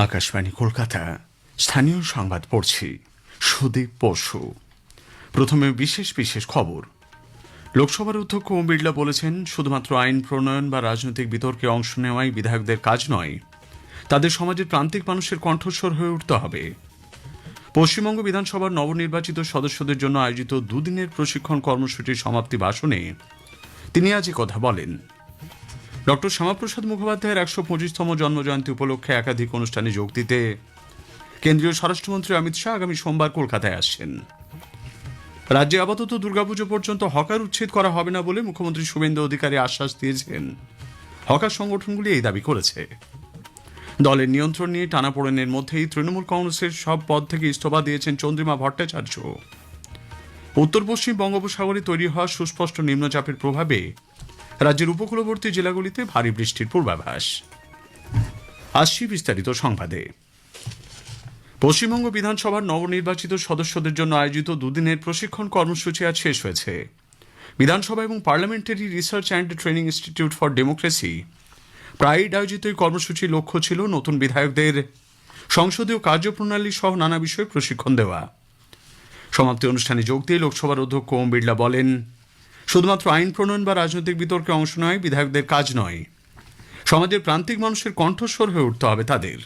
আকাশবাণী কলকাতা স্থানীয় সংবাদ পড়ছি সুদীপ বসু। প্রথমে বিশেষ বিশেষ খবর। লোকসভার অধ্যক্ষ ওম বিড়লা বলেছেন, শুধুমাত্র আইন প্রণয়ন বা রাজনৈতিক বিতর্কে অংশ নেওয়াই বিধায়কদের কাজ নয়, তাদের সমাজের প্রান্তিক মানুষের কণ্ঠস্বর হয়ে উঠতে হবে। পশ্চিমবঙ্গ বিধানসভার নবনির্বাচিত সদস্যদের জন্য আয়োজিত দুদিনের প্রশিক্ষণ কর্মসূচির সমাপ্তি ভাষণে তিনি আজ কথা বলেন। ডক্টর শ্যামাপ্রসাদ মুখোপাধ্যায়ের ১২৫তম জন্মজয়ন্তী উপলক্ষে একাধিক অনুষ্ঠানে যোগ দিতে কেন্দ্রীয় স্বরাষ্ট্রমন্ত্রী অমিত শাহ আগামী সোমবার কলকাতায় আসছেন। রাজ্যে আপাতত দুর্গাপুজো পর্যন্ত হকার উচ্ছেদ করা হবে না বলে মুখ্যমন্ত্রী শুভেন্দু অধিকারী আশ্বাস দিয়েছেন। হকার সংগঠনগুলি এই দাবি করেছে। দলের নিয়ন্ত্রণ নিয়ে টানাপোড়েনের মধ্যেই তৃণমূল কংগ্রেসের সব পদ থেকে ইস্তফা দিয়েছেন চন্দ্রিমা ভট্টাচার্য। উত্তর পশ্চিম বঙ্গোপসাগরে তৈরি হওয়া সুস্পষ্ট নিম্নচাপের প্রভাবে রাজ্যের উপকূলবর্তী জেলাগুলিতে ভারী বৃষ্টির পূর্বাভাস। আসছি বিস্তারিত সংবাদে। পশ্চিমবঙ্গ বিধানসভার নবনির্বাচিত সদস্যদের জন্য আয়োজিত দুদিনের প্রশিক্ষণ কর্মসূচি আজ শেষ হয়েছে। বিধানসভা এবং parliamentary research and training institute for democracy প্রায়ই আয়োজিত এই কর্মসূচির লক্ষ্য ছিল নতুন বিধায়কদের সংসদীয় কার্যপ্রণালী সহ নানা বিষয়ে প্রশিক্ষণ দেওয়া। সমাপ্তি অনুষ্ঠানে যোগ দিয়ে লোকসভার অধ্যক্ষ ওম বিড়লা বলেন, শুধুমাত্র আইন প্রণয়ন বা রাজনৈতিক বিতর্কে অংশ নেওয়াই বিধায়কদের কাজ নয়, সমাজের প্রান্তিক মানুষের কণ্ঠস্বর হয়ে উঠতে হবে তাদের।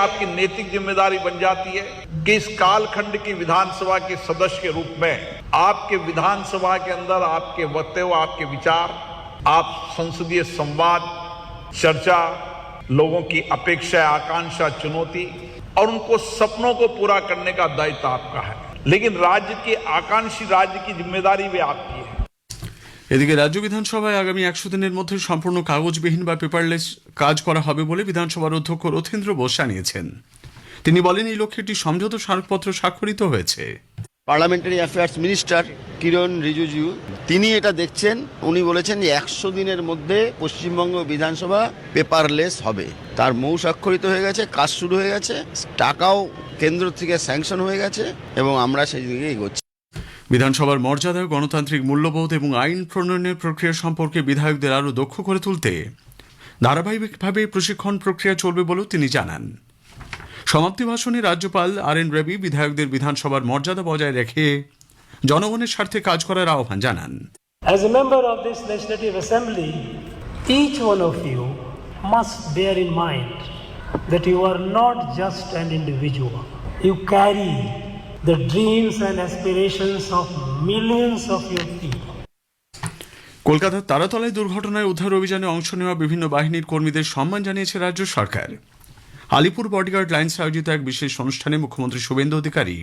आपकी नैतिक जिम्मेदारी बन जाती है कि इस कालखंड की विधानसभा के सदस्य के रूप में आपके विधानसभा के अंदर आपके वक्तव्य, आपके विचार, आप संसदीय संवाद, चर्चा, लोगों की अपेक्षा, आकांक्षा, चुनौती और उनको सपनों को पूरा करने का दायित्व आपका है, लेकिन राज्य की आकांक्षी राज्य की जिम्मेदारी भी आपकी है। এদিকে রাজ্য বিধানসভায় আগামী ১০০ দিনের মধ্যে সম্পূর্ণ কাগজবিহীন বা পেপারলেস কাজ করা হবে বলে বিধানসভার অধ্যক্ষ রথীন্দ্র বোস জানিয়েছেন। তিনি বলেন, এই লক্ষ্যে একটি সমঝোতা স্মারকপত্র স্বাক্ষরিত হয়েছে। পার্লামেন্টারি অ্যাফেয়ার্স মিনিস্টার কিরণ রিজিজু তিনি এটা দেখছেন। উনি বলেছেন যে ১০০ দিনের মধ্যে পশ্চিমবঙ্গ বিধানসভা পেপারলেস হবে। তার মৌ স্বাক্ষরিত হয়ে গেছে, কাজ শুরু হয়ে গেছে, টাকাও কেন্দ্র থেকে স্যাংশন হয়ে গেছে এবং আমরা সেই দিকে এগোচ্ছি। বিধানসভার মর্যাদা, গণতান্ত্রিক মূল্যবোধ এবং আইন প্রণয়নের প্রক্রিয়া সম্পর্কে বিধায়কদের আরও দক্ষ করে তুলতে ধারাবাহিকভাবে প্রশিক্ষণ প্রক্রিয়া চলবে বলেও তিনি জানান। সমাপ্তি ভাষণে রাজ্যপাল আর.এন. রবি বিধায়কদের বিধানসভার মর্যাদা বজায় রেখে জনগণের স্বার্থে কাজ করার আহ্বান জানান। As a member of this Legislative Assembly, each one of you must bear in mind that you are not just an individual. You carry the dreams and aspirations of millions of your people. কলকাতার তারাতলায় দুর্ঘটনায় উদ্ধার অভিযানে অংশ নেওয়া বিভিন্ন বাহিনীর কর্মীদের সম্মান জানিয়েছে রাজ্য সরকার। আলিপুর বডিগার্ড লাইন্স আয়োজিত এক বিশেষ অনুষ্ঠানে মুখ্যমন্ত্রী শুভেন্দু অধিকারী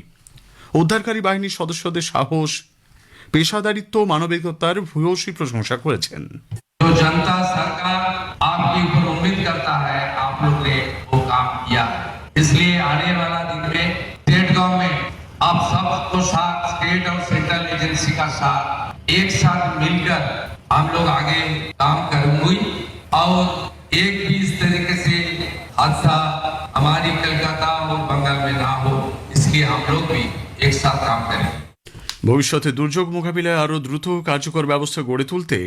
উদ্ধারকারী বাহিনীর সদস্যদের সাহস, পেশাদারিত্ব ও মানবিকতার ভূয়সী প্রশংসা করেছেন। जनता सरकार आपके ऊपर उम्मीद करता है, आप लोग ने वो काम किया, इसलिए आने वाला दिन में स्टेट गवर्नमेंट आप सबको साथ, स्टेट और सेंट्रल एजेंसी का साथ, एक साथ मिलकर हम लोग आगे काम करेंगे और एक भी इस तरीके से हादसा हमारी कलकत्ता और बंगाल में ना हो, इसलिए हम लोग भी एक साथ काम करें। ভবিষ্যতে দুর্যোগ মোকাবিলায় আরও দ্রুত কার্যকর ব্যবস্থা গড়ে তুলতে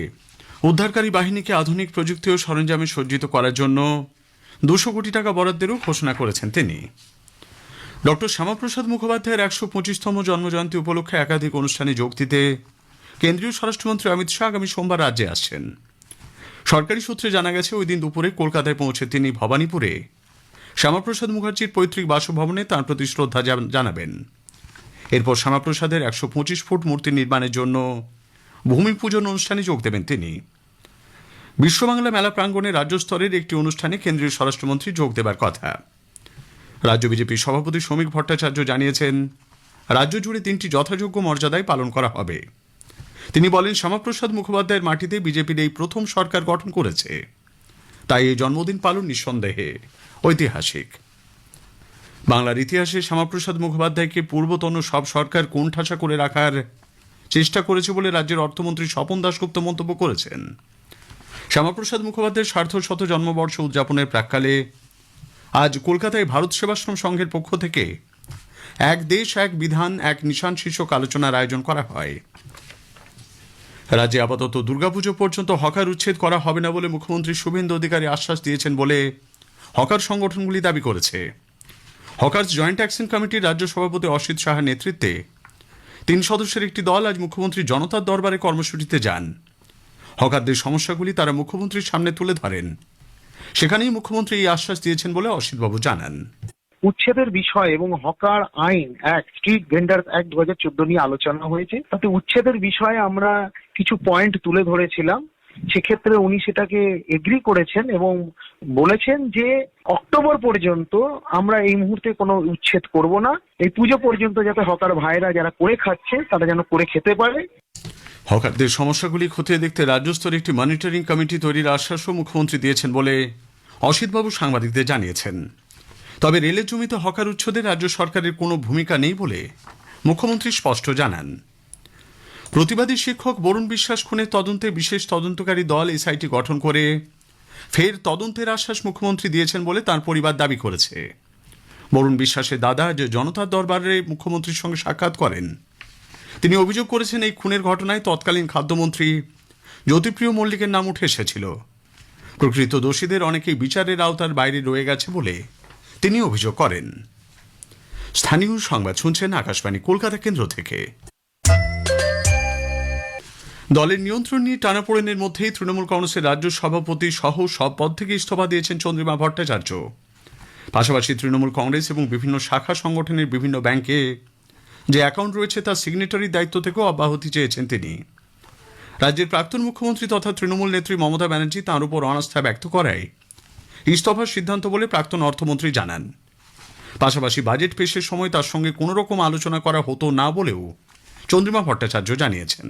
উদ্ধারকারী বাহিনীকে আধুনিক প্রযুক্তি ও সরঞ্জামে সজ্জিত করার জন্য ২০০ কোটি টাকা বরাদ্দেরও ঘোষণা করেছেন তিনি। ডক্টর শ্যামাপ্রসাদ মুখোপাধ্যায়ের ১২৫তম জন্মজয়ন্তী উপলক্ষে একাধিক অনুষ্ঠানে যোগ দিতে কেন্দ্রীয় স্বরাষ্ট্রমন্ত্রী অমিত শাহ আগামী সোমবার রাজ্যে আসছেন। সরকারি সূত্রে জানা গেছে, ওই দিন দুপুরে কলকাতায় পৌঁছে তিনি ভবানীপুরে শ্যামাপ্রসাদ মুখার্জির পৈতৃক বাসভবনে তাঁর প্রতি শ্রদ্ধা জানাবেন। এরপর শ্যামাপ্রসাদের ১২৫ ফুট মূর্তি নির্মাণের জন্য ভূমি পূজন অনুষ্ঠানে যোগ দেবেন তিনি। বিশ্ববাংলা মেলা প্রাঙ্গণে রাজ্য স্তরের একটি অনুষ্ঠানে কেন্দ্রীয় স্বরাষ্ট্রমন্ত্রী যোগ দেবার কথা। রাজ্য বিজেপির সভাপতি শ্রমিক ভট্টাচার্য জানিয়েছেন, রাজ্য জুড়ে ৩টি যথাযোগ্য মর্যাদায় পালন করা হবে। তিনি বলেন, শ্যামাপ্রসাদ মুখোপাধ্যায়ের মাটিতে বিজেপির এই প্রথম সরকার গঠন করেছে, তাই এই জন্মদিন পালন নিঃসন্দেহে ঐতিহাসিক। বাংলার ইতিহাসে শ্যামাপ্রসাদ মুখোপাধ্যায়কে পূর্বতন সব সরকার কোণঠাসা করে রাখার চেষ্টা করেছে বলে রাজ্যের অর্থমন্ত্রী স্বপন দাশগুপ্ত মন্তব্য করেছেন। শ্যামাপ্রসাদ মুখোপাধ্যায়ের সার্ধশত জন্মবর্ষ উদযাপনের প্রাক্কালে আজ কলকাতায় ভারত সেবাশ্রম সংঘের পক্ষ থেকে এক দেশ এক বিধান এক নিশান শীর্ষক আলোচনার আয়োজন করা হয়। রাজ্যে আপাতত দুর্গাপুজো পর্যন্ত হকার উচ্ছেদ করা হবে না বলে মুখ্যমন্ত্রী শুভেন্দু অধিকারী আশ্বাস দিয়েছেন বলে হকার সংগঠনগুলি দাবি করেছে। হকার্স জয়েন্ট অ্যাকশন কমিটির রাজ্য সভাপতি অসিত সাহার নেতৃত্বে 3 সদস্যের একটি দল আজ মুখ্যমন্ত্রী জনতার দরবারে কর্মসূচিতে যান। হকারদের সমস্যাগুলি তারা মুখ্যমন্ত্রীর সামনে তুলে ধরেন। সেখানেই মুখ্যমন্ত্রী এই আশ্বাস দিয়েছেন বলে অসিতবাবু জানান। উচ্ছেদের বিষয় এবং হকার আইন অ্যাক্ট, স্ট্রিট ভেন্ডার্স অ্যাক্ট 2014 নিয়ে আলোচনা হয়েছে। তাতে উচ্ছেদের বিষয়ে আমরা কিছু পয়েন্ট তুলে ধরেছিলাম। সেক্ষেত্রে উনি সেটাকে এগ্রি করেছেন এবং বলেছেন যে অক্টোবর পর্যন্ত আমরা এই মুহূর্তে কোনো উচ্ছেদ করব না, এই পুজো পর্যন্ত যাতে হকার ভাইরা যারা করে খাচ্ছে তারা যেন করে খেতে পারে। হকারদের সমস্যাগুলি খতিয়ে দেখতে রাজ্য স্তরে একটি মনিটরিং কমিটি তৈরির আশ্বাসও মুখ্যমন্ত্রী দিয়েছেন বলে অসিতবাবু সাংবাদিকদের জানিয়েছেন। তবে রেলের জমিতে হকার উচ্ছেদে রাজ্য সরকারের কোনো ভূমিকা নেই বলে মুখ্যমন্ত্রী স্পষ্ট জানান। প্রতিবাদী শিক্ষক বরুণ বিশ্বাস খুনের তদন্তে বিশেষ তদন্তকারী দল এসআইটি গঠন করে ফের তদন্তের আশ্বাস মুখ্যমন্ত্রী দিয়েছেন বলে তার পরিবার দাবি করেছে। বরুণ বিশ্বাসের দাদা যে জনতার দরবারে মুখ্যমন্ত্রীর সঙ্গে সাক্ষাৎ করেন, তিনি অভিযোগ করেছেন এই খুনের ঘটনায় তৎকালীন খাদ্যমন্ত্রী জ্যোতিপ্রিয় মল্লিকের নাম উঠে এসেছিল। প্রকৃত দোষীদের অনেকেই বিচারের আওতার বাইরে রয়ে গেছে বলে তিনি অভিযোগ করেন। স্থানীয় সংবাদ শুনছেন আকাশবাণী কলকাতা কেন্দ্র থেকে। দলের নিয়ন্ত্রণ নিয়ে টানাপোড়েনের মধ্যেই তৃণমূল কংগ্রেসের রাজ্য সভাপতি সহ সব পদ থেকে ইস্তফা দিয়েছেন চন্দ্রিমা ভট্টাচার্য। পাশাপাশি তৃণমূল কংগ্রেস এবং বিভিন্ন শাখা সংগঠনের বিভিন্ন ব্যাংকে যে অ্যাকাউন্ট রয়েছে তার সিগনেটারির দায়িত্ব থেকেও অব্যাহতি চেয়েছেন তিনি। রাজ্যের প্রাক্তন মুখ্যমন্ত্রী তথা তৃণমূল নেত্রী মমতা ব্যানার্জি তাঁর উপর অনাস্থা ব্যক্ত করায় ইস্তফার সিদ্ধান্ত বলে প্রাক্তন অর্থমন্ত্রী জানান। পাশাপাশি বাজেট পেশের সময় তার সঙ্গে কোনো রকম আলোচনা করা হতো না বলেও চন্দ্রিমা ভট্টাচার্য জানিয়েছেন।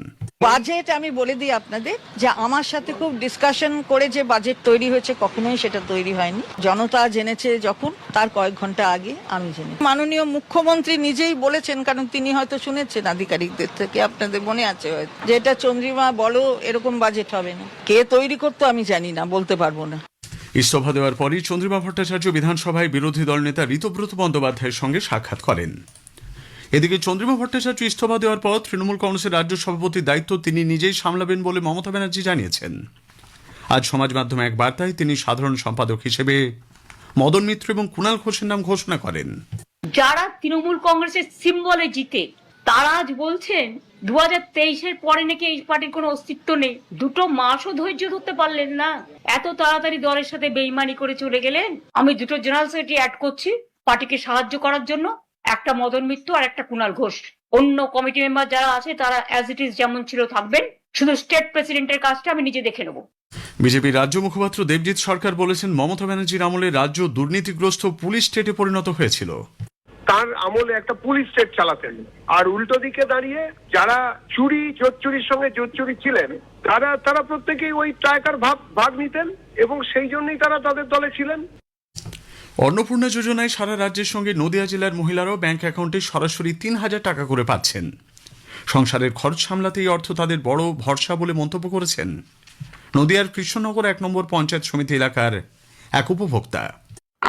বাজেট আমি বলে দিই আপনাদের যে আমার সাথে খুব ডিসকাশন করে যে বাজেট তৈরি হয়েছে, কখনোই সেটা তৈরি হয়নি। জনতা জেনেছে যখন তার কয়েক ঘন্টা আগে আমি জেনে। মাননীয় মুখ্যমন্ত্রী নিজেই বলেছেন, কারণ তিনি হয়তো শুনেছেন আধিকারিকদের থেকে, আপনাদের মনে আছে হয়তো, যে এটা চন্দ্রিমা বলো এরকম বাজেট হবে না। কে তৈরি করতো আমি জানি না, বলতে পারবো না। ইস্তফা দেওয়ার পরই চন্দ্রিমা ভট্টাচার্য বিধানসভায় বিরোধী দল নেতা ঋতব্রত বন্দ্যোপাধ্যায়ের সঙ্গে সাক্ষাৎ করেন। এদিকে চন্দ্রিমা ভট্টাচার্য ইস্তফা দেওয়ার পর তৃণমূল কংগ্রেসের রাজ্য সভাপতির দায়িত্ব তিনি নিজেই সামলাবেন বলে মমতা ব্যানার্জি জানিয়েছেন। আজ সমাজ মাধ্যমে এক বার্তায় তিনি সাধারণ সম্পাদক হিসেবে মদন মিত্র এবং কুণাল ঘোষের নাম ঘোষণা করেন। যারা তৃণমূল কংগ্রেসের সিম্বলে জিতে তারা আজ বলছেন 2023-এর পরে নাকি এই পার্টির কোনো অস্তিত্ব নেই। 2 মাসও ধৈর্য ধরতে পারলেন না, এত তাড়াতাড়ি দলের সাথে বেইমানি করে চলে গেলেন। আমি 2 জেনারেল সেক্রেটারি অ্যাড করছি পার্টিকে সাহায্য করার জন্য, একটা মদন মিত্র আর একটা কুণাল ঘোষ। অন্য কমিটি মেম্বার যারা আছে তারা অ্যাজ ইট ইজ যেমন ছিল থাকবেন, শুধু স্টেট প্রেসিডেন্টের কাজটা আমি নিজে দেখে নেব। বিজেপির রাজ্য মুখপাত্র দেবজিৎ সরকার বলেছেন, মমতা ব্যানার্জির আমলে রাজ্য দুর্নীতিগ্রস্ত পুলিশ স্টেটে পরিণত হয়েছিল। তার আমলে একটা পুলিশ স্টেট চালাতেন, আর উল্টো দিকে দাঁড়িয়ে যারা জোচ্চুরির সঙ্গে জোচ্চুরি ছিলেন তারা প্রত্যেকেই ওই টাকার ভাগ নিতেন এবং সেই জন্যই তারা তাদের দলে ছিলেন। অন্নপূর্ণা যোজনায় সারা রাজ্যের সঙ্গে নদিয়া জেলার মহিলারাও ব্যাংক অ্যাকাউন্টে সরাসরি 3,000 টাকা করে পাচ্ছেন। সংসারের খরচ সামলাতে এই অর্থ তাদের বড় ভরসা বলে মন্তব্য করেছেন নদিয়ার কৃষ্ণনগর 1 নম্বর পঞ্চায়েত সমিতি এলাকার এক উপভোক্তা।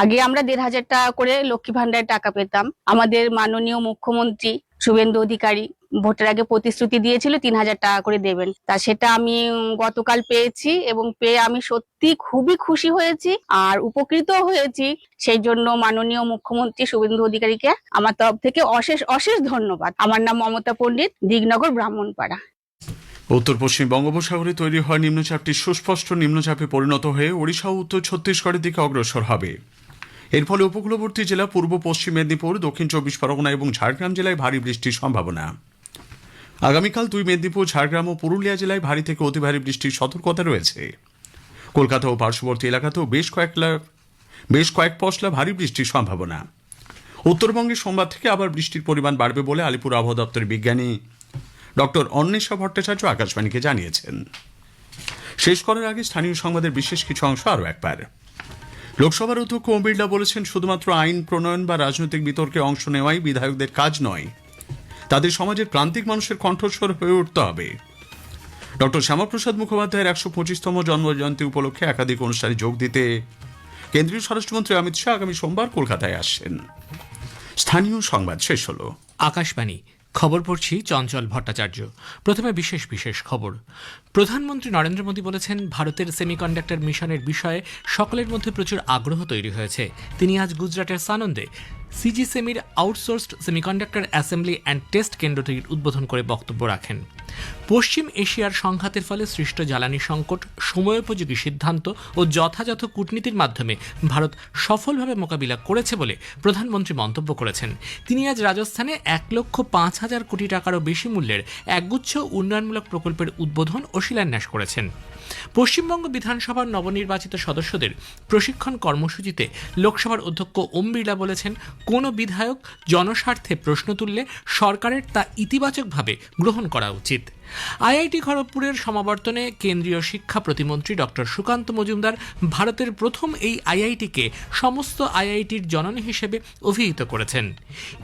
আগে আমরা 1,500 টাকা করে লক্ষ্মী ভান্ডারের টাকা পেতাম। আমাদের মাননীয় মুখ্যমন্ত্রী শুভেন্দু অধিকারী ভোটের আগে প্রতিশ্রুতি দিয়েছিল 3,000 টাকা করে দেবেন। তা সেটা আমি গতকাল পেয়েছি এবং পেয়ে আমি সত্যি খুবই খুশি হয়েছি আর উপকৃত হয়েছি। সেই জন্য মাননীয় মুখ্যমন্ত্রী শুভেন্দু অধিকারীকে আমার তরফ থেকে অশেষ অশেষ ধন্যবাদ। আমার নাম মমতা পণ্ডিত, দিগনগর ব্রাহ্মণপাড়া। উত্তর পশ্চিম বঙ্গোপসাগরে তৈরি হওয়া নিম্নচাপটি সুস্পষ্ট নিম্নচাপে পরিণত হয়ে ওড়িশা ও উত্তর ছত্তিশগড়ের দিকে অগ্রসর হবে। এর ফলে উপকূলবর্তী জেলা পূর্ব পশ্চিম মেদিনীপুর, দক্ষিণ 24 পরগনা এবং ঝাড়গ্রাম জেলায় ভারী বৃষ্টির সম্ভাবনা। আগামীকাল 2 মেদিনীপুর, ঝাড়গ্রাম ও পুরুলিয়া জেলায় ভারী থেকে অতি ভারী বৃষ্টির সতর্কতা রয়েছে। কলকাতা ও পার্শ্ববর্তী এলাকাতেও বেশ কয়েক পশলা ভারী বৃষ্টির সম্ভাবনা। উত্তরবঙ্গে সোমবার থেকে আবার বৃষ্টির পরিমাণ বাড়বে বলে আলিপুর আবহাওয়া দপ্তরের বিজ্ঞানী ডক্টর অন্বেষা ভট্টাচার্য আকাশবাণীকে জানিয়েছেন। শেষ করার আগে স্থানীয় সংবাদের বিশেষ কিছু অংশ আরও একবার। লোকসভার অধ্যক্ষ ওম বিড়লা বলেছেন, শুধুমাত্র আইন প্রণয়ন বা রাজনৈতিক বিতর্কে অংশ নেওয়াই বিধায়কদের কাজ নয়, তাদের সমাজের প্রান্তিক মানুষের কণ্ঠস্বর হয়ে উঠতে হবে। ডক্টর শ্যামাপ্রসাদ মুখোপাধ্যায়ের 125তম জন্মজয়ন্তী উপলক্ষে একাধিক অনুষ্ঠানে যোগ দিতে কেন্দ্রীয় স্বরাষ্ট্রমন্ত্রী অমিত শাহ আগামী সোমবার কলকাতায় আসছেন। স্থানীয় সংবাদ শেষ হল। আকাশবাণী খবর পড়ছি চঞ্চল ভট্টাচার্য। প্রথমে বিশেষ বিশেষ খবর। প্রধানমন্ত্রী নরেন্দ্র মোদী বলেছেন, ভারতের সেমিকন্ডাক্টর মিশনের বিষয়ে সকলের মধ্যে প্রচুর আগ্রহ তৈরি হয়েছে। তিনি আজ গুজরাটের সানন্দে সিজি সেমির outsourced semiconductor assembly and test কেন্দ্রটির উদ্বোধন করে বক্তব্য রাখেন। পশ্চিম এশিয়ার সংঘাতের ফলে সৃষ্ট জ্বালানি সংকট সময়োপযোগী সিদ্ধান্ত ও যথাযথ কূটনীতির মাধ্যমে ভারত সফলভাবে মোকাবিলা করেছে বলে প্রধানমন্ত্রী মন্তব্য করেছেন। তিনি আজ রাজস্থানে 1,05,000 কোটি টাকারও বেশি মূল্যের একগুচ্ছ উন্নয়নমূলক প্রকল্পের উদ্বোধন ও শিলান্যাস করেছেন। পশ্চিমবঙ্গ বিধানসভার নবনির্বাচিত সদস্যদের প্রশিক্ষণ কর্মসূচিতে লোকসভার অধ্যক্ষ ওম বিড়লা বলেছেন, কোনো বিধায়ক জনস্বার্থে প্রশ্ন তুললে সরকারের তা ইতিবাচকভাবে গ্রহণ করা উচিত। আইআইটি খড়গপুরের সমাবর্তনে কেন্দ্রীয় শিক্ষা প্রতিমন্ত্রী ডক্টর সুকান্ত মজুমদার ভারতের প্রথম এই আইআইটিকে সমস্ত আইআইটির জননী হিসেবে অভিহিত করেছেন।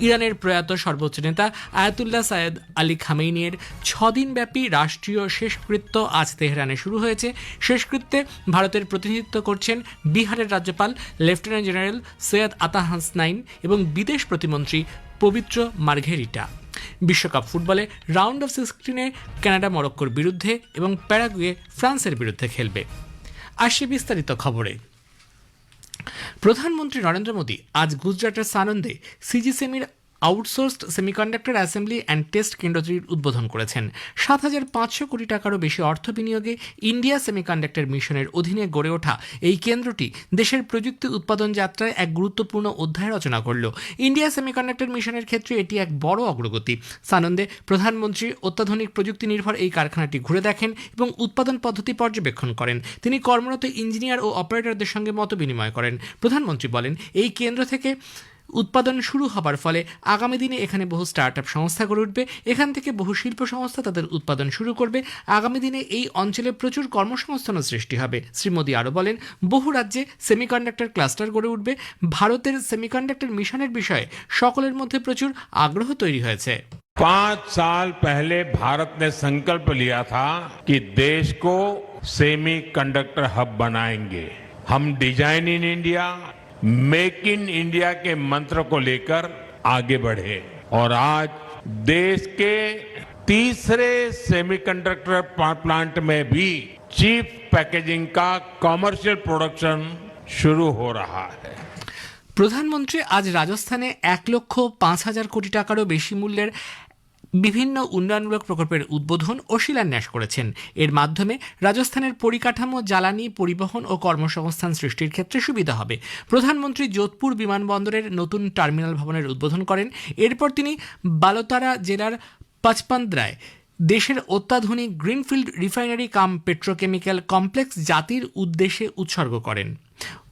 ইরানের প্রয়াত সর্বোচ্চ নেতা আয়াতুল্লাহ সায়েদ আলী খামেইনির 6 দিনব্যাপী রাষ্ট্রীয় শেষকৃত্য আজ তেহরানে শুরু হয়েছে। শেষকৃত্যে ভারতের প্রতিনিধিত্ব করছেন বিহারের রাজ্যপাল লেফটেন্যান্ট জেনারেল সৈয়দ আতা হাসনাইন এবং বিদেশ প্রতিমন্ত্রী পবিত্র মার্ঘেরিটা। বিশ্বকাপ ফুটবলে রাউন্ড অফ 16-এ কানাডা মরক্কোর বিরুদ্ধে এবং প্যারাগুয়ে ফ্রান্সের বিরুদ্ধে খেলবে। আসছে বিস্তারিত খবরে। প্রধানমন্ত্রী নরেন্দ্র মোদী আজ গুজরাটের সানন্দে সিজি সেমির outsourced semiconductor assembly and test কেন্দ্রটির উদ্বোধন করেছেন। 7,500 কোটি টাকারও বেশি অর্থ বিনিয়োগে ইন্ডিয়া সেমিকন্ডাক্টর মিশনের অধীনে গড়ে ওঠা এই কেন্দ্রটি দেশের প্রযুক্তি উৎপাদন যাত্রায় এক গুরুত্বপূর্ণ অধ্যায় রচনা করল। ইন্ডিয়া সেমিকন্ডাক্টর মিশনের ক্ষেত্রে এটি এক বড় অগ্রগতি। সানন্দে প্রধানমন্ত্রী অত্যাধুনিক প্রযুক্তি নির্ভর এই কারখানাটি ঘুরে দেখেন এবং উৎপাদন পদ্ধতি পর্যবেক্ষণ করেন। তিনি কর্মরত ইঞ্জিনিয়ার ও অপারেটরদের সঙ্গে মত বিনিময় করেন। প্রধানমন্ত্রী বলেন, এই কেন্দ্র থেকে উৎপাদন শুরু হবার ফলে আগামী দিনে এখানে বহু স্টার্টআপ সংস্থা গড়ে উঠবে। এখান থেকে বহু শিল্প সংস্থা তাদের উৎপাদন শুরু করবে। আগামী দিনে এই অঞ্চলে প্রচুর কর্মসংস্থানের সৃষ্টি হবে। শ্রী মোদী আরও বলেন, বহু রাজ্যে সেমিকন্ডাক্টর ক্লাস্টার গড়ে উঠবে। ভারতের সেমিকন্ডাক্টর মিশনের বিষয়ে সকলের মধ্যে প্রচুর আগ্রহ তৈরি হয়েছে। 5 साल पहले भारत ने संकल्प लिया था कि देश को सेमीकंडक्टर हब बनाएंगे। हम design in India, make in India के मंत्र को लेकर आगे बढ़े और आज देश के तीसरे सेमीकंडक्टर प्लांट में भी चीप पैकेजिंग का कमर्शियल प्रोडक्शन शुरू हो रहा है। প্রধানমন্ত্রী আজ রাজস্থানে 1,05,000 কোটি টাকারও বেশি মূল্যের বিভিন্ন উন্নয়নমূলক প্রকল্পের উদ্বোধন ও শিলান্যাস করেছেন। এর মাধ্যমে রাজস্থানের পরিকাঠামো, জ্বালানি, পরিবহন ও কর্মসংস্থান সৃষ্টির ক্ষেত্রে সুবিধা হবে। প্রধানমন্ত্রী যোধপুর বিমানবন্দরের নতুন টার্মিনাল ভবনের উদ্বোধন করেন। এরপর তিনি বালোতারা জেলার পচপন্দ্রায় দেশের অত্যাধুনিক গ্রিনফিল্ড রিফাইনারি কাম পেট্রোকেমিক্যাল কমপ্লেক্স জাতির উদ্দেশ্যে উৎসর্গ করেন।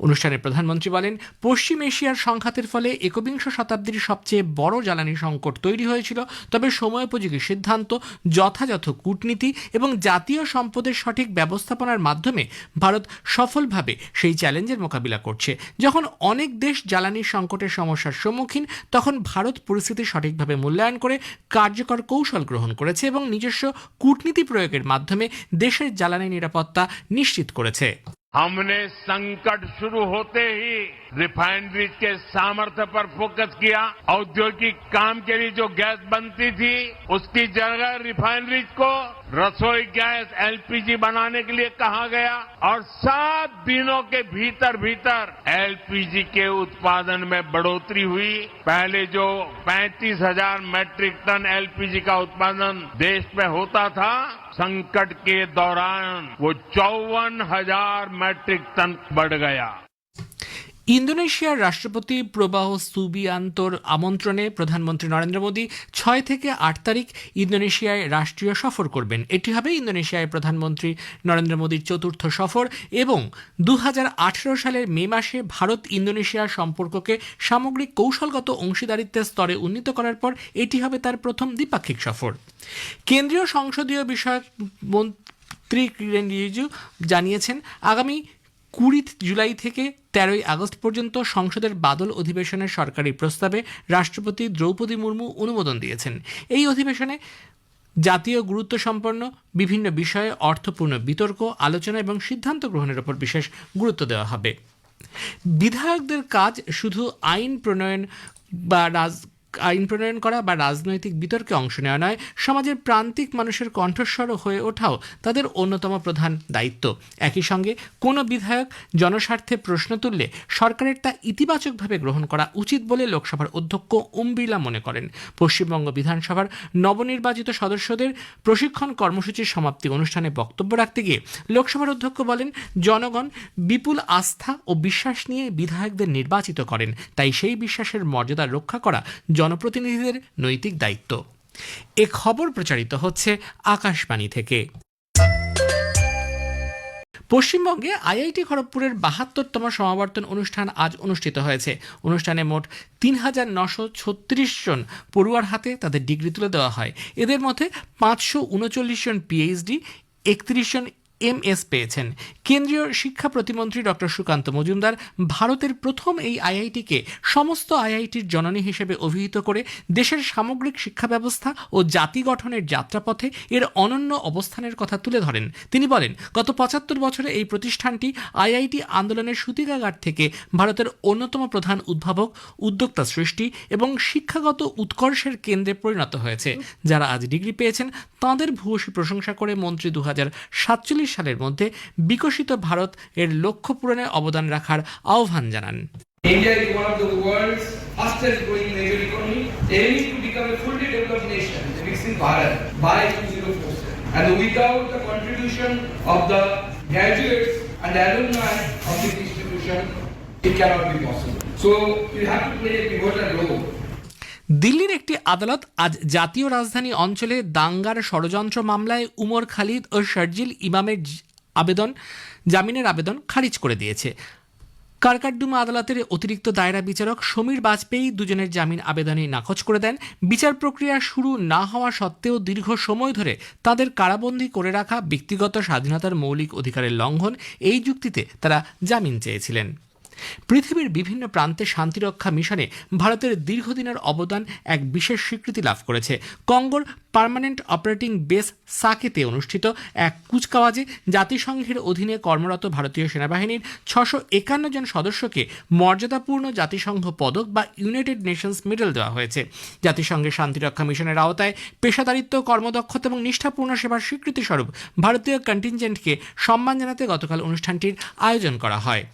অনুষ্ঠানে প্রধানমন্ত্রী বলেন, পশ্চিম এশিয়ার সংঘাতের ফলে একবিংশ শতাব্দীর সবচেয়ে বড় জ্বালানি সংকট তৈরি হয়েছিল। তবে সময়োপযোগী সিদ্ধান্ত, যথাযথ কূটনীতি এবং জাতীয় সম্পদের সঠিক ব্যবস্থাপনার মাধ্যমে ভারত সফলভাবে সেই চ্যালেঞ্জের মোকাবিলা করছে। যখন অনেক দেশ জ্বালানি সংকটের সমস্যার সম্মুখীন, তখন ভারত পরিস্থিতি সঠিকভাবে মূল্যায়ন করে কার্যকর কৌশল গ্রহণ করেছে এবং নিজস্ব কূটনীতি প্রয়োগের মাধ্যমে দেশের জ্বালানি নিরাপত্তা নিশ্চিত করেছে। हमने संकट शुरू होते ही रिफाइनरीज के सामर्थ्य पर फोकस किया। औद्योगिक काम के लिए जो गैस बनती थी, उसकी जगह रिफाइनरीज को रसोई गैस एलपीजी बनाने के लिए कहा गया और 7 दिनों के भीतर एलपीजी के उत्पादन में बढ़ोतरी हुई। पहले जो 35,000 मैट्रिक टन एलपीजी का उत्पादन देश में होता था, संकट के दौरान वो 54,000 मैट्रिक टन बढ़ गया। ইন্দোনেশিয়ার রাষ্ট্রপতি প্রবাহ সুবিয়ান্তোর আমন্ত্রণে প্রধানমন্ত্রী নরেন্দ্র মোদী 6 থেকে 8 তারিখ ইন্দোনেশিয়ায় রাষ্ট্রীয় সফর করবেন। এটি হবে ইন্দোনেশিয়ায় প্রধানমন্ত্রী নরেন্দ্র মোদীর 4র্থ সফর এবং 2018 সালের মে মাসে ভারত ইন্দোনেশিয়া সম্পর্ককে সামগ্রিক কৌশলগত অংশীদারিত্বের স্তরে উন্নীত করার পর এটি হবে তার প্রথম দ্বিপাক্ষিক সফর। কেন্দ্রীয় সংসদীয় বিষয়ক মন্ত্রী কিরেন রিজিজু জানিয়েছেন, আগামী 20 জুলাই থেকে 13 আগস্ট পর্যন্ত সংসদের বাদল অধিবেশনের সরকারি প্রস্তাবে রাষ্ট্রপতি দ্রৌপদী মুর্মু অনুমোদন দিয়েছেন। এই অধিবেশনে জাতীয় গুরুত্বসম্পন্ন বিভিন্ন বিষয়ে অর্থপূর্ণ বিতর্ক, আলোচনা এবং সিদ্ধান্ত গ্রহণের উপর বিশেষ গুরুত্ব দেওয়া হবে। বিধায়কদের কাজ শুধু আইন প্রণয়ন বা আইন প্রণয়ন করা বা রাজনৈতিক বিতর্কে অংশ নেওয়া নয়, সমাজের প্রান্তিক মানুষের কণ্ঠস্বর হয়ে ওঠাও তাদের অন্যতম প্রধান দায়িত্ব। একই সঙ্গে কোনো বিধায়ক জনস্বার্থে প্রশ্ন তুললে সরকারের তা ইতিবাচকভাবে গ্রহণ করা উচিত বলে লোকসভার অধ্যক্ষ ওম বিড়লা মনে করেন। পশ্চিমবঙ্গ বিধানসভার নবনির্বাচিত সদস্যদের প্রশিক্ষণ কর্মসূচির সমাপ্তি অনুষ্ঠানে বক্তব্য রাখতে গিয়ে লোকসভার অধ্যক্ষ বলেন, জনগণ বিপুল আস্থা ও বিশ্বাস নিয়ে বিধায়কদের নির্বাচিত করেন, তাই সেই বিশ্বাসের মর্যাদা রক্ষা করা জনপ্রতিনিধিদের নৈতিক দায়িত্ব। এ খবর প্রচারিত হচ্ছে আকাশবাণী থেকে। পশ্চিমবঙ্গে আইআইটি খড়গপুরের ৭২তম সমাবর্তন অনুষ্ঠান আজ অনুষ্ঠিত হয়েছে। অনুষ্ঠানে মোট ৩,৯৩৬ জন পড়ুয়ার হাতে তাদের ডিগ্রি তুলে দেওয়া হয়। এদের মধ্যে ৫৩৯ জন পিএইচডি, ৩১ জন এমএস পেয়েছেন। কেন্দ্রীয় শিক্ষা প্রতিমন্ত্রী ডক্টর সুকান্ত মজুমদার ভারতের প্রথম এই আইআইটিকে সমস্ত আইআইটির জননী হিসেবে অভিহিত করে দেশের সামগ্রিক শিক্ষা ব্যবস্থা ও জাতি গঠনের যাত্রাপথে এর অনন্য অবস্থানের কথা তুলে ধরেন। তিনি বলেন, গত ৭৫ বছরে এই প্রতিষ্ঠানটি আইআইটি আন্দোলনের সূতিকাগার থেকে ভারতের অন্যতম প্রধান উদ্ভাবক, উদ্যোক্তা সৃষ্টি এবং শিক্ষাগত উৎকর্ষের কেন্দ্রে পরিণত হয়েছে। যারা আজ ডিগ্রি পেয়েছেন তাঁদের ভূয়সী প্রশংসা করে মন্ত্রী ২০৪৭ সালের মধ্যে বিকশিত ভারত এর লক্ষ্য পূরণে অবদান রাখার আহ্বান জানান। India is one of the world's fastest growing major economy, aiming to become a fully developed nation, the Viksit Bharat, by 2047. And without the contribution of the graduates and alumni of this institution, it cannot be possible. So you have to play a pivotal role. দিল্লির একটি আদালত আজ জাতীয় রাজধানী অঞ্চলে দাঙ্গার ষড়যন্ত্র মামলায় উমর খালিদ ও শারজিল ইমামের জামিনের আবেদন খারিজ করে দিয়েছে। কারকারডুমা আদালতের অতিরিক্ত দায়রা বিচারক সমীর বাজপেয়ী দুজনের জামিন আবেদনে নাকচ করে দেন। বিচার প্রক্রিয়া শুরু না হওয়া সত্ত্বেও দীর্ঘ সময় ধরে তাদের কারাবন্দী করে রাখা ব্যক্তিগত স্বাধীনতার মৌলিক অধিকারের লঙ্ঘন, এই যুক্তিতে তারা জামিন চেয়েছিলেন। পৃথিবীর বিভিন্ন প্রান্তে শান্তিরক্ষা মিশনে ভারতের দীর্ঘদিনের অবদান এক বিশেষ স্বীকৃতি লাভ করেছে। কঙ্গোর পার্মানেন্ট অপারেটিং বেস সাকেতে অনুষ্ঠিত এক কুচকাওয়াজে জাতিসংঘের অধীনে কর্মরত ভারতীয় সেনাবাহিনীর ৬৫১ জন সদস্যকে মর্যাদাপূর্ণ জাতিসংঘ পদক বা ইউনাইটেড নেশনস মেডেল দেওয়া হয়েছে। জাতিসংঘের শান্তিরক্ষা মিশনের আওতায় পেশাদারিত্ব, কর্মদক্ষতা এবং নিষ্ঠাপূর্ণ সেবার স্বীকৃতিস্বরূপ ভারতীয় কন্টিনজেন্টকে সম্মান জানাতে গতকাল অনুষ্ঠানটির আয়োজন করা হয়।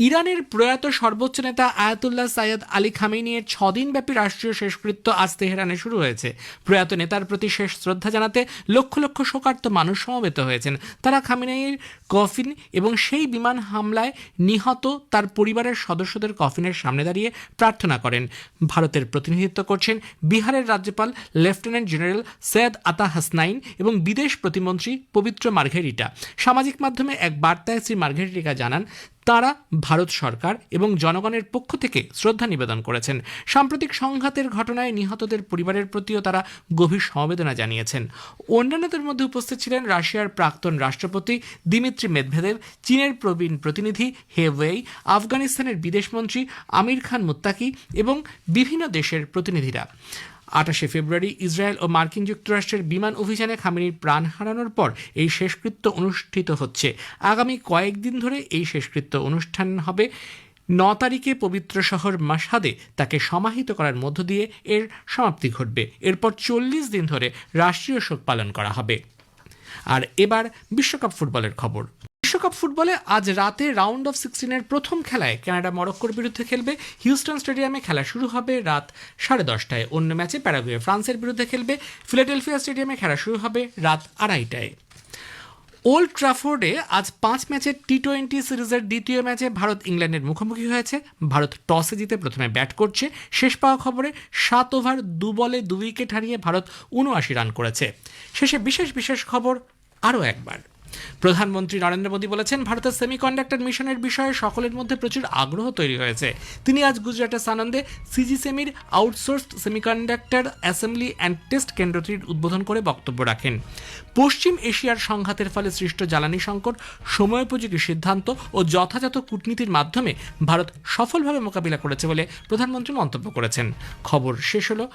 ইরানের প্রয়াত সর্বোচ্চ নেতা আয়াতুল্লাহ সাইয়্যেদ আলী খামেনির ৬ দিনব্যাপী রাষ্ট্রীয় শেষকৃত্য আজ তেহরানে শুরু হয়েছে। প্রয়াত নেতার প্রতি শেষ শ্রদ্ধা জানাতে লক্ষ লক্ষ শোকার্ত মানুষ সমবেত হয়েছেন। তারা খামেনির কফিন এবং সেই বিমান হামলায় নিহত তার পরিবারের সদস্যদের কফিনের সামনে দাঁড়িয়ে প্রার্থনা করেন। ভারতের প্রতিনিধিত্ব করছেন বিহারের রাজ্যপাল লেফটেন্যান্ট জেনারেল সৈয়দ আতা হাসনাইন এবং বিদেশ প্রতিমন্ত্রী পবিত্র মার্ঘেরিটা। সামাজিক মাধ্যমে এক বার্তায় শ্রী মার্ঘেরিটা জানান, তারা ভারত সরকার এবং জনগণের পক্ষ থেকে শ্রদ্ধা নিবেদন করেছেন। সাম্প্রতিক সংঘাতের ঘটনায় নিহতদের পরিবারের প্রতিও তারা গভীর সমবেদনা জানিয়েছেন। অন্যান্যদের মধ্যে উপস্থিত ছিলেন রাশিয়ার প্রাক্তন রাষ্ট্রপতি দিমিত্রি মেদভেদেভ, চীনের প্রবীণ প্রতিনিধি হে ওয়েই, আফগানিস্তানের বিদেশমন্ত্রী আমির খান মুত্তাকি এবং বিভিন্ন দেশের প্রতিনিধিরা। ২৮ ফেব্রুয়ারি ইসরায়েল ও মার্কিন যুক্তরাষ্ট্রের বিমান অভিযানে খামেনির প্রাণ হারানোর পর এই শেষকৃত্য অনুষ্ঠিত হচ্ছে। আগামী কয়েকদিন ধরে এই শেষকৃত্য অনুষ্ঠান হবে। ৯ তারিখে পবিত্র শহর মাশহাদে তাকে সমাহিত করার মধ্য দিয়ে এর সমাপ্তি ঘটবে। এরপর ৪০ দিন ধরে রাষ্ট্রীয় শোক পালন করা হবে। আর এবার বিশ্বকাপ ফুটবলের খবর। বিশ্বকাপ ফুটবলে আজ রাতে রাউন্ড অফ 16-এর প্রথম খেলায় কানাডা মরক্কোর বিরুদ্ধে খেলবে। হিউস্টন স্টেডিয়ামে খেলা শুরু হবে রাত 10:30টায়। অন্য ম্যাচে প্যারাগুয়ে ফ্রান্সের বিরুদ্ধে খেলবে। ফিলাডেলফিয়া স্টেডিয়ামে খেলা শুরু হবে রাত 2:30টায়। ওল্ড ট্রাফোর্ডে আজ 5 ম্যাচের টি-20 সিরিজের দ্বিতীয় ম্যাচে ভারত ইংল্যান্ডের মুখোমুখি হয়েছে। ভারত টসে জিতে প্রথমে ব্যাট করছে। শেষ পাওয়া খবরে 7 ওভার 2 বলে 2 উইকেট হারিয়ে ভারত ৭৯ রান করেছে। শেষে বিশেষ খবর আরও একবার। প্রধানমন্ত্রী নরেন্দ্র মোদী বলেছেন, ভারতের সেমিকন্ডাক্টর মিশনের বিষয়ে সকলের মধ্যে প্রচুর আগ্রহ তৈরি হয়েছে। তিনি আজ গুজরাটের সানন্দে সিজি সেমির outsourced semiconductor assembly and test কেন্দ্রটির উদ্বোধন করে বক্তব্য রাখেন। পশ্চিম এশিয়ার সংঘাতের ফলে সৃষ্ট জ্বালানি সংকট সময়োপযোগী সিদ্ধান্ত ও যথাযথ কূটনীতির মাধ্যমে ভারত সফলভাবে মোকাবিলা করেছে বলে প্রধানমন্ত্রী মন্তব্য করেছেন। খবর শেষ হলো।